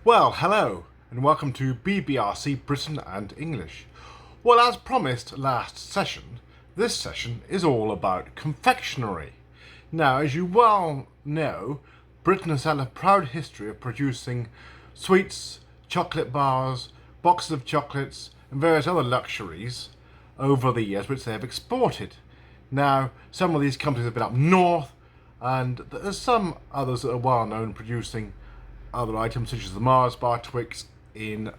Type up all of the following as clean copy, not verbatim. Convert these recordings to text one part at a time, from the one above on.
Well, hello, and welcome to BBRC Britain and English. Well, as promised last session, this session is all about confectionery. Now, as you well know, Britain has had a proud history of producing sweets, chocolate bars, boxes of chocolates, and various other luxuries over the years, which they have exported. Now, some of these companies have been up north, and there's some others that are well known producing other items such as the Mars bar Twix in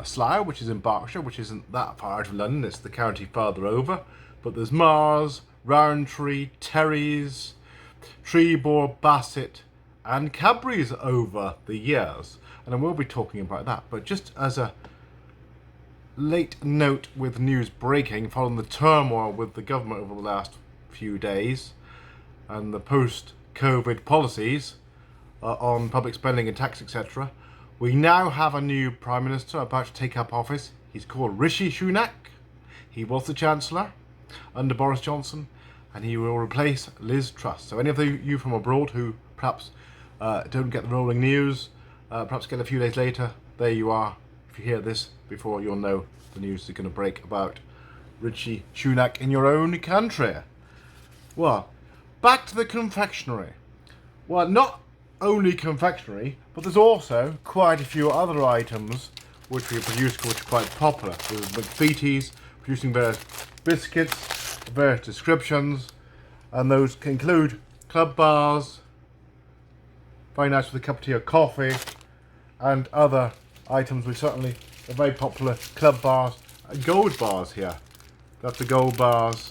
Slough, which is in Berkshire, which isn't that far out of London, it's the county farther over. But there's Mars, Rowntree, Terry's, Trebor, Bassett and Cadbury's over the years, and I will be talking about that. But just as a late note with news breaking following the turmoil with the government over the last few days and the post-COVID policies on public spending and tax, etc. We now have a new Prime Minister about to take up office. He's called Rishi Sunak. He was the Chancellor under Boris Johnson, and he will replace Liz Truss. So any of you from abroad who perhaps don't get the rolling news, perhaps get a few days later, there you are. If you hear this before, you'll know the news is going to break about Rishi Sunak in your own country. Well, back to the confectionery. Well, not only confectionery, but there's also quite a few other items which we produce which are quite popular. There's McVitie's producing various biscuits, various descriptions, and those can include club bars, very nice with a cup of tea or coffee, and other items. We certainly are very popular club bars, gold bars here. That's the gold bars.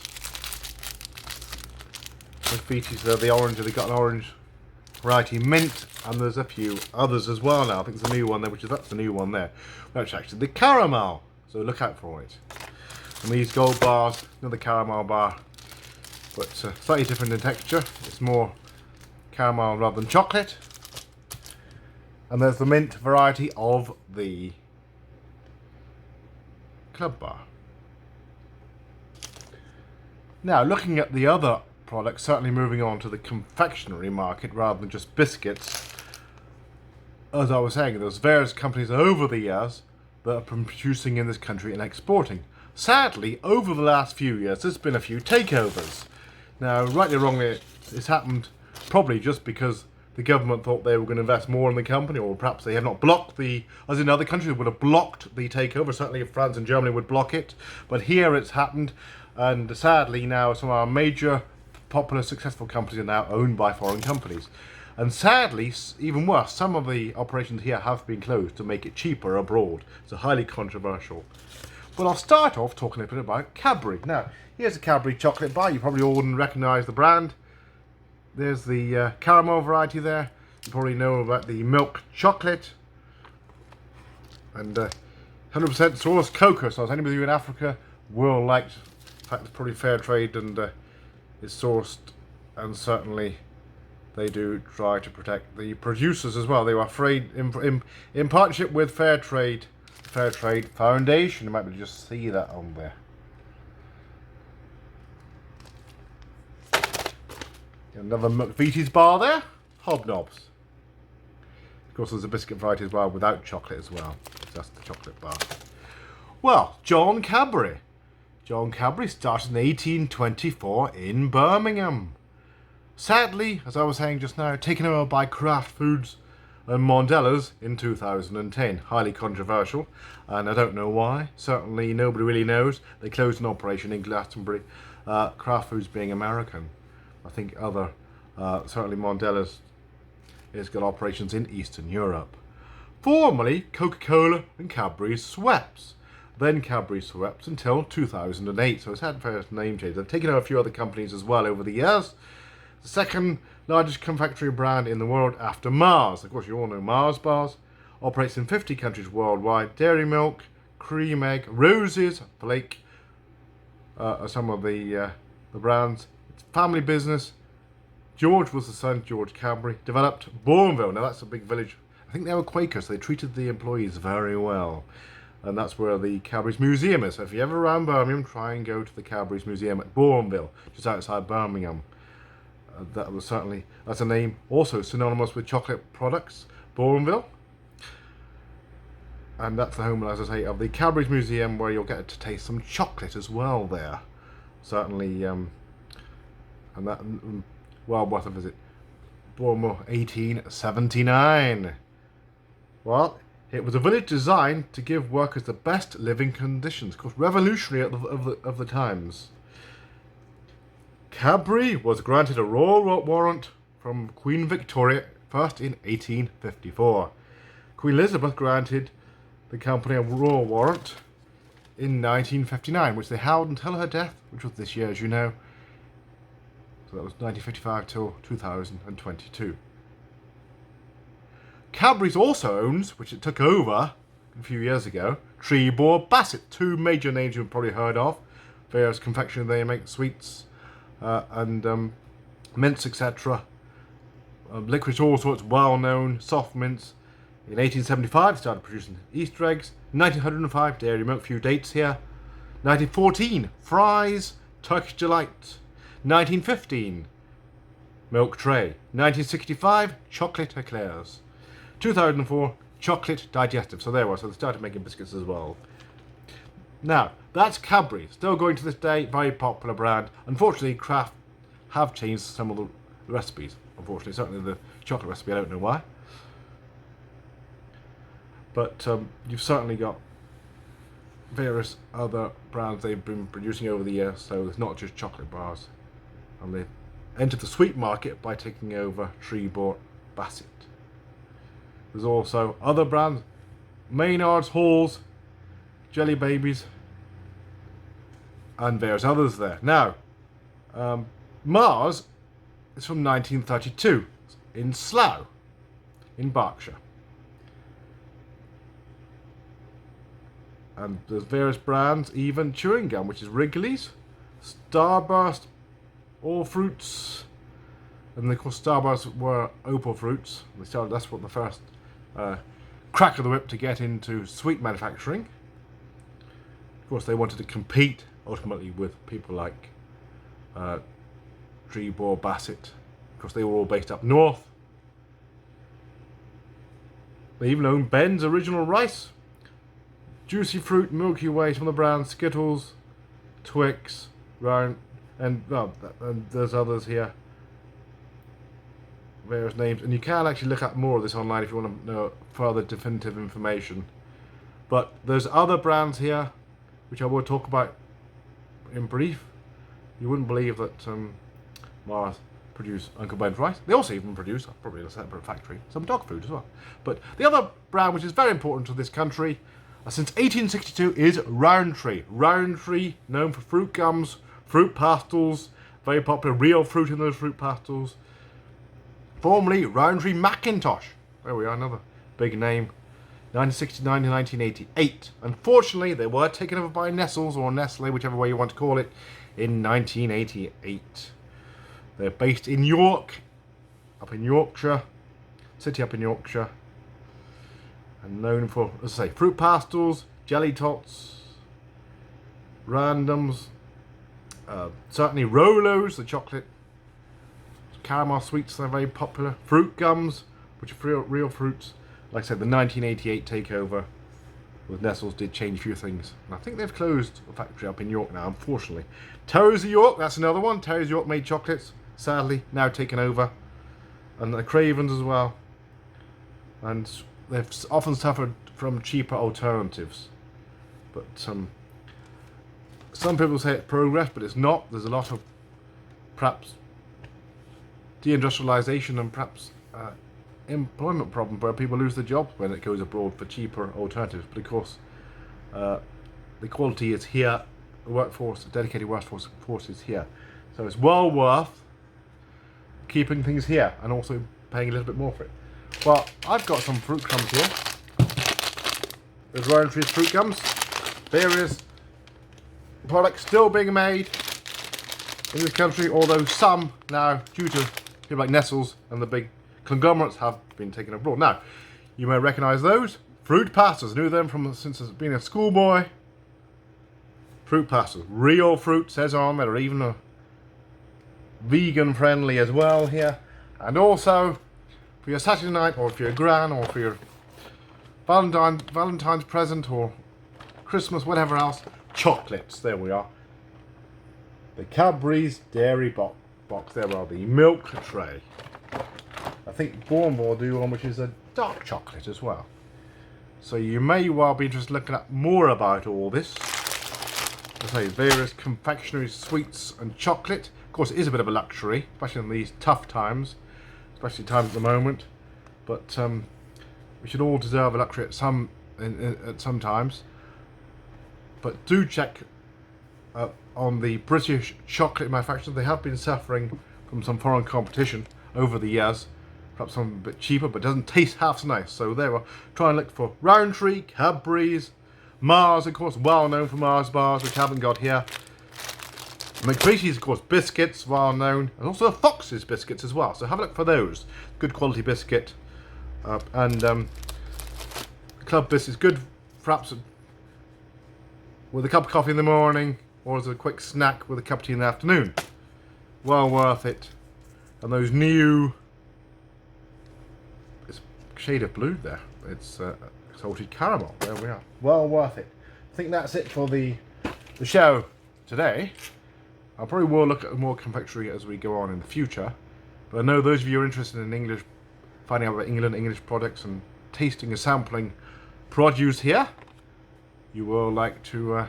McVitie's, they're the orange, they've got an orange variety mint, and there's a few others as well now. I think there's a new one there, that's the new one there. That's actually the caramel, so look out for it. And these gold bars, another caramel bar, but slightly different in texture. It's more caramel rather than chocolate. And there's the mint variety of the club bar. Now, looking at the other products, certainly moving on to the confectionery market rather than just biscuits. As I was saying, there's various companies over the years that have been producing in this country and exporting. Sadly, over the last few years, there's been a few takeovers. Now, rightly or wrongly, it's happened probably just because the government thought they were going to invest more in the company, or perhaps they have not blocked as in other countries would have blocked the takeover. Certainly France and Germany would block it, but here it's happened, and sadly now some of our major popular successful companies are now owned by foreign companies. And sadly, even worse, some of the operations here have been closed to make it cheaper abroad. So highly controversial. But I'll start off talking a bit about Cadbury. Now, here's a Cadbury chocolate bar. You probably all wouldn't recognise the brand. There's the caramel variety there. You probably know about the milk chocolate. And 100% source cocoa. So anybody in Africa will like, in fact, it's probably fair trade and is sourced, and certainly they do try to protect the producers as well. They were in partnership with Fair Trade Foundation. You might be able to just see that on there. Another McVitie's bar there, hobnobs. Of course, there's a biscuit variety as well without chocolate as well. That's the chocolate bar. Well, John Cadbury. John Cadbury started in 1824 in Birmingham. Sadly, as I was saying just now, taken over by Kraft Foods and Mondelez in 2010. Highly controversial, and I don't know why. Certainly nobody really knows. They closed an operation in Glastonbury, Kraft Foods being American. I think certainly Mondelez has got operations in Eastern Europe. Formerly Coca-Cola and Cadbury Schweppes. Then Cadbury Schweppes until 2008, so it's had various name changes. They've taken over a few other companies as well over the years. The second largest confectionery brand in the world after Mars. Of course, you all know Mars bars. Operates in 50 countries worldwide. Dairy Milk, Cream Egg, Roses, Flake are some of the brands. It's family business. George was the son, George Cadbury. Developed Bourneville. Now that's a big village. I think they were Quakers. They treated the employees very well. And that's where the Cadbury's Museum is. So if you're ever around Birmingham, try and go to the Cadbury's Museum at Bourneville, just outside Birmingham. That's a name also synonymous with chocolate products, Bourneville. And that's the home, as I say, of the Cadbury's Museum, where you'll get to taste some chocolate as well there. Certainly, and that, well worth a visit. Bournemouth, 1879. Well, it was a village designed to give workers the best living conditions. Of course, revolutionary of the times. Cadbury was granted a royal warrant from Queen Victoria first in 1854. Queen Elizabeth granted the company a royal warrant in 1959, which they held until her death, which was this year, as you know. So that was 1955 till 2022. Cadbury's also owns, which it took over a few years ago, Treebor Bassett, two major names you've probably heard of. Various confectionery, they make sweets and mints, etc. Licorice, all sorts, well-known soft mints. In 1875, they started producing Easter eggs. 1905, dairy milk, few dates here. 1914, fries, Turkish delight. 1915, milk tray. 1965, chocolate eclairs. 2004, chocolate digestive. So there was. So they started making biscuits as well. Now, that's Cadbury. Still going to this day, very popular brand. Unfortunately, Kraft have changed some of the recipes. Unfortunately, certainly the chocolate recipe, I don't know why. But you've certainly got various other brands they've been producing over the years, so it's not just chocolate bars. And they've entered the sweet market by taking over Treebor Bassett. There's also other brands, Maynard's, Halls, Jelly Babies, and various others there. Now, Mars is from 1932 in Slough, in Berkshire. And there's various brands, even chewing gum, which is Wrigley's, Starburst, All Fruits, and of course Starburst were Opal Fruits. They started, that's what the first crack of the whip to get into sweet manufacturing. Of course, they wanted to compete ultimately with people like Treebor, Bassett. Of course, they were all based up north. They even owned Ben's Original Rice, Juicy Fruit, Milky Way, some of the brands, Skittles, Twix, Round, and there's others here. Various names, and you can actually look up more of this online if you want to know further definitive information. But there's other brands here, which I will talk about in brief. You wouldn't believe that Mars produce Uncle Ben's rice. They also even produce, probably in a separate factory, some dog food as well. But the other brand, which is very important to this country, since 1862, is Rowntree. Rowntree, known for fruit gums, fruit pastels, very popular, real fruit in those fruit pastels. Formerly Rowntree Macintosh. There we are, another big name. 1969 to 1988. Unfortunately, they were taken over by Nestles, or Nestle, whichever way you want to call it, in 1988. They're based in York, up in Yorkshire, city up in Yorkshire. And known for, as I say, fruit pastels, jelly tots, randoms, certainly Rolos, the chocolate, caramel sweets, they're very popular. Fruit gums, which are real fruits. Like I said, the 1988 takeover with Nestles did change a few things. And I think they've closed a factory up in York now, unfortunately. Terry's of York, that's another one. Terry's York made chocolates, sadly, now taken over. And the Cravens as well. And they've often suffered from cheaper alternatives. But some people say it's progress, but it's not. There's a lot of perhaps deindustrialization and perhaps employment problem where people lose their jobs when it goes abroad for cheaper alternatives. But of course, the quality is here. The workforce, dedicated workforce is here. So it's well worth keeping things here and also paying a little bit more for it. Well, I've got some fruit gums here. There's Rowntree's fruit gums. Various products still being made in this country, although some now, due to people like Nestles and the big conglomerates, have been taken abroad. Now, you may recognise those. Fruit pastas. I knew them from since being a schoolboy. Fruit pastas. Real fruit says on there, even vegan friendly as well here. And also, for your Saturday night, or for your gran, or for your Valentine's present or Christmas, whatever else. Chocolates, there we are. The Cadbury's dairy box. There are the milk tray. I think Bourne will do one which is a dark chocolate as well. So you may well be interested in looking at more about all this. As I say, various confectionery sweets and chocolate. Of course, it is a bit of a luxury, especially in these tough times, especially times at the moment. But we should all deserve a luxury at some times. But do check on the British chocolate manufacturers. They have been suffering from some foreign competition over the years. Perhaps some a bit cheaper, but doesn't taste half so nice. So there we are. Try and look for Rowntree, Cadbury's, Mars, of course, well known for Mars bars, which I haven't got here. McVitie's, of course, biscuits, well known, and also the Fox's biscuits as well. So have a look for those. Good quality biscuit, and club biscuits, good perhaps with a cup of coffee in the morning, or as a quick snack with a cup of tea in the afternoon. Well worth it. And those new, it's shade of blue there. It's salted caramel. There we are. Well worth it. I think that's it for the show today. I probably will look at more confectionery as we go on in the future. But I know those of you who are interested in English, finding out about England, English products, and tasting and sampling produce here, you will like to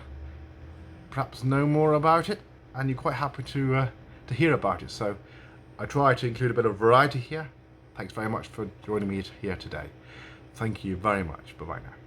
perhaps know more about it, and you're quite happy to hear about it. So I try to include a bit of variety here. Thanks very much for joining me here today. Thank you very much. Bye-bye now.